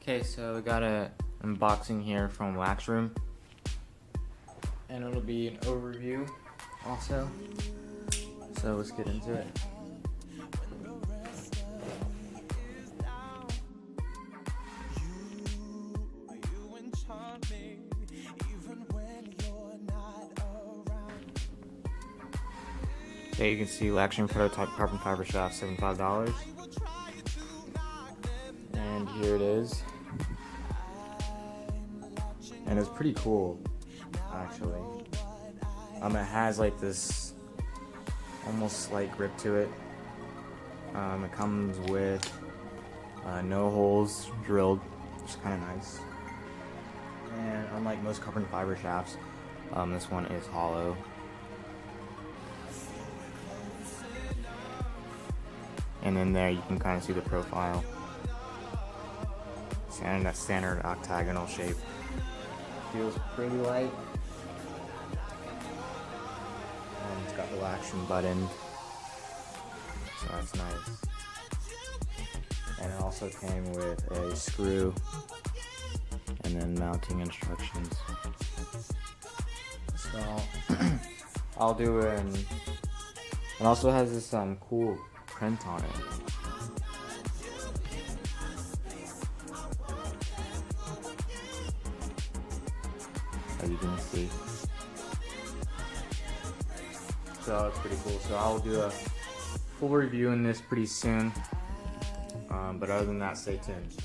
Okay, so we got an unboxing here from Wax Room, and it'll be an overview also. So let's get into it. Okay, you can see Wax Room prototype carbon fiber shaft, $75. And here it is. And it's pretty cool, actually. It has like this almost slight grip to it. It comes with no holes drilled, which is kind of nice. And unlike most carbon fiber shafts, this one is hollow. And in there you can kind of see the profile. And that standard octagonal shape. Feels pretty light. And it's got the action button, so that's nice. And it also came with a screw and then mounting instructions. So I'll do it. It also has this cool print on it. As you can see. So it's pretty cool. So I'll do a full review in this pretty soon. But other than that, stay tuned.